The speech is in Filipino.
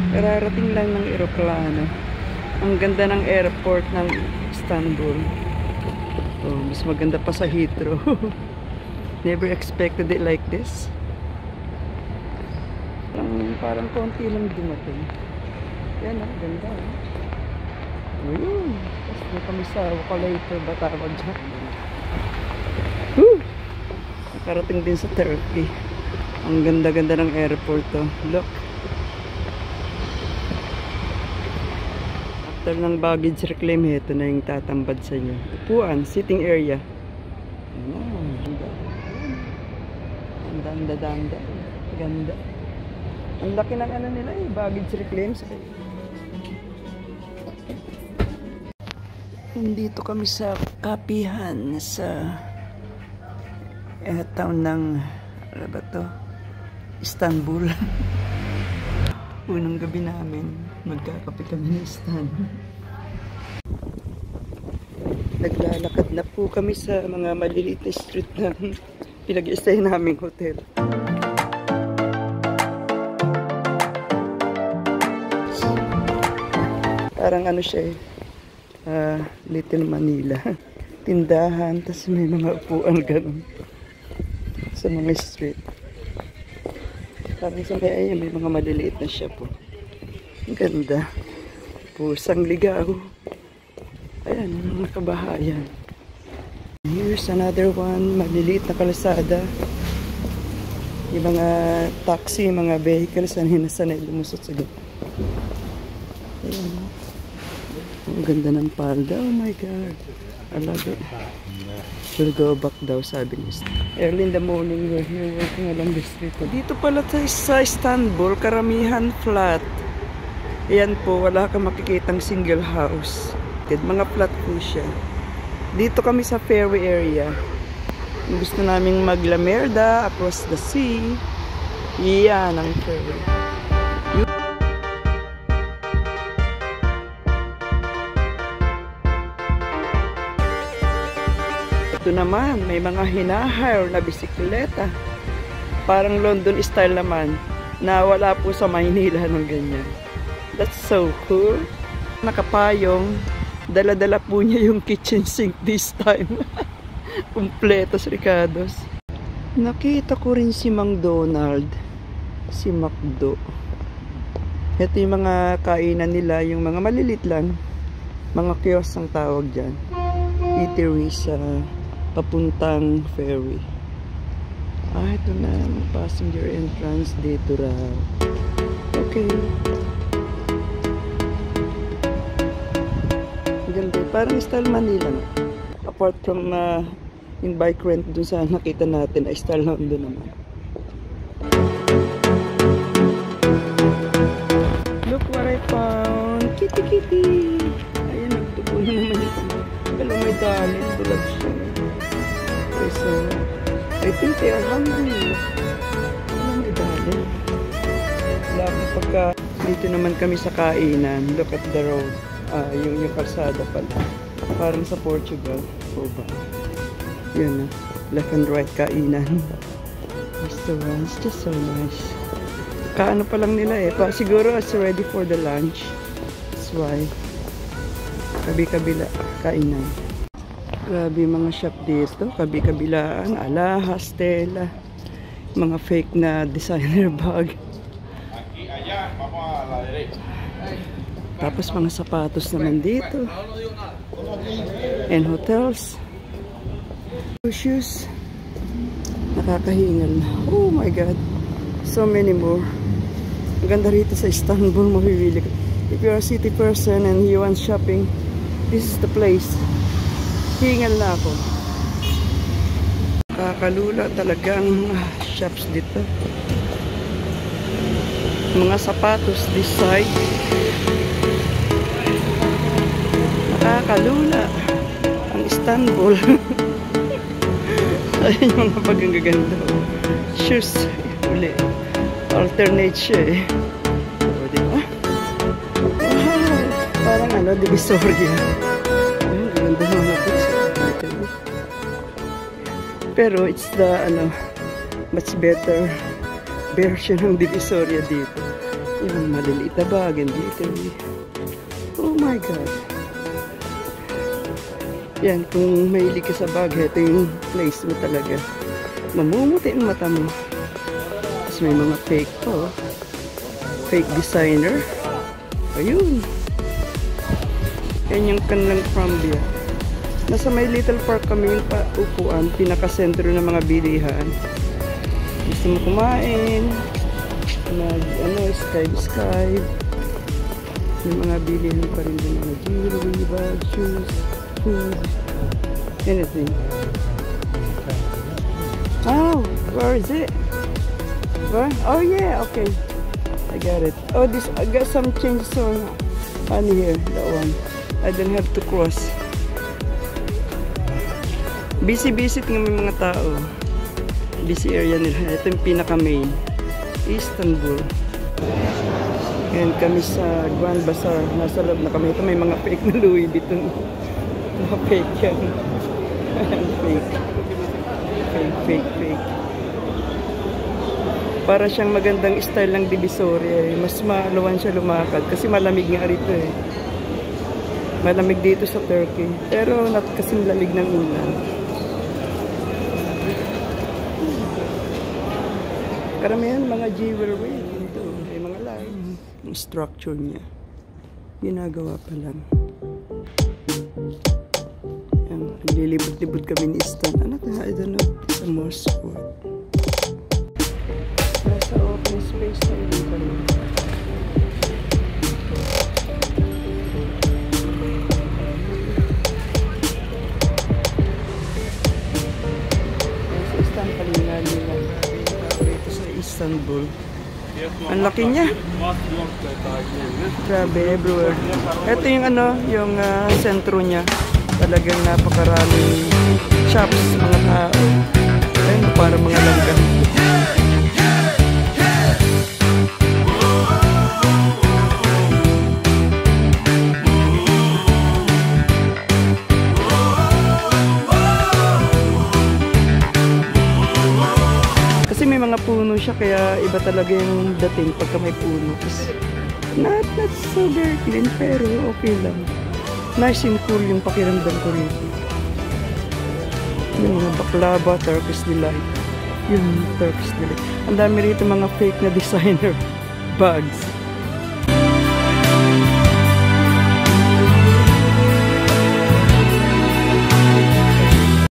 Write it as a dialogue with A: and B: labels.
A: Kararating lang ng eroplano. Ang ganda ng airport ng Istanbul. Oh, mas maganda pa sa Heathrow. Never expected it like this. Parang konti lang dumating. Yan ah, ganda ah. Ayun. Tapos na kami sa Wakalater ba tawag dyan. Woo! Nakarating din sa Turkey. Ang ganda-ganda ng airport to. Look. After ng baggage reclaim, ito na yung tatambad sa inyo. Upuan, sitting area. Ganda. Ganda. Ang laki ng ano nila eh, baggage reclaim. Nandito kami sa kapihan sa town ng ano ba to? Istanbul. Unang gabi namin magkakape kami ng Istanbul. Naglalakad na po kami sa mga maliliit na street ng pinag-i-stay naming hotel. Parang ano siya eh, Little Manila. Tindahan, tas may mga upuan ganun sa mga street. Parang sa may ayan, may mga maliliit na shop po. Ang ganda. Pusang ligaw. Ayan, mga kabahayan. Here's another one, maliliit na kalsada. Yung mga taxi, mga vehicles, sanay lumusot sa gitna. Ayan. Ang ganda ng palda. Oh my God. I love it. We'll go back daw, sabi niya. Early in the morning, we're here working along the street. Dito pala sa Istanbul, karamihan flat. Ayan po, wala kang makikitang single house. Mga flat po siya. Dito kami sa ferry area. Gusto naming maglamerda across the sea. Iyan ang ferry. Ito naman, may mga hinahire na bisikleta. Parang London style naman, na wala po sa Maynila ng ganyan. That's so cool. Nakapayong, dala-dala po niya yung kitchen sink this time. Kompletos, Ricardos. Nakita ko rin si Mang Donald, si McDo. Ito yung mga kainan nila, yung mga malilit lang. Mga kiosk ang tawag dyan. Eatery sa papuntang ferry. Ito na, passenger entrance dito raw. Okay. Ganda, parang style Manila na. Apart from yung bike rent dun sa nakita natin, ay style London naman. Look what I found! Kitty kitty! Ayan, nagtubo na naman ito. Pero may dali, bulag siya. So, I think they are hungry. Ano may dali? Lagi pagka dito naman kami sa kainan. Look at the road. Yung kalsada pala. Parang sa Portugal. O ba? Yan na. Left and right kainan. Restaurants. Just so nice. Kaano pa lang nila eh. Siguro it's ready for the lunch. That's why. Kabi-kabila kainan. Grabe mga shop dito. Kabi-kabilaan. Alahas, Stella. Mga fake na designer bag. Tapos mga sapatos naman dito. And hotels. Shoes. Nakakahingal na. Oh my God. So many more. Ang ganda rito sa Istanbul. Mapipili ka. If you're a city person and you want shopping, this is the place. Hingal na ako. Kakalula talagang shops dito. Mga sapatos this side. Nakakalula ang Istanbul. Ayun yung mga pagagaganda. Shoes. Uli. Alternate siya eh. O, diba? Wow. Parang ano, Divisoria. Ayun, ganda mga boots. Pero it's the, much better version ng Divisoria dito. Yung maliliit na bag and glittery. Oh my God. Yan, kung mahilig ka sa bag, ito yung place mo talaga. Mamumuti ang mata mo. Tapos may mga fake po. Fake designer. Ayun. Yan yung kanilang Crumbia. Nasa may little park kami yung upuan. Pinaka-sentro ng mga bilihan. Gusto mo kumain. Sky. May mga bilihan pa rin din. Mga jewelry, bag, shoes, food, anything. Oh, where is it? Where? Oh yeah, okay. I got it. Oh, I got some change on here. That one. I don't have to cross. Busy tingnan mo yung mga tao. Busy area nila. Ito yung pinaka-main. Istanbul. Ngayon kami sa Grand Bazaar. Nasa loob na kami. Ito may mga fake na Louis Vuitton. Mga fake yan. Fake. Para siyang magandang style ng Divisoria. Mas maluwan siya lumakad. Kasi malamig nga rito eh. Malamig dito sa Turkey. Pero not kasing lamig ng ulan. Karamihan mga jewelry. Ito, may mga lights. Yung structure niya. Ginagawa pa lang. Yan, naglilibot-libot kami ni Istan. Ano ito? I don't know. It's a mosque. Nasa open space na rin kami. Nasa Istan palingan nila. Dito sa Istanbul. Ang laki niya. Grabe, everywhere. Ito yung yung sentro niya. Talagang napakaraming shops, mga tao. Ayun, parang mga langga. Kasi may mga puno siya, kaya iba talaga yung dating pagka may puno. Not so very clean, pero okay lang. Nice and cool yung pakiramdam ko rito. Yung mga baklava, Turkish delight. Yung Turkish delight. Ang dami rito mga fake na designer bags.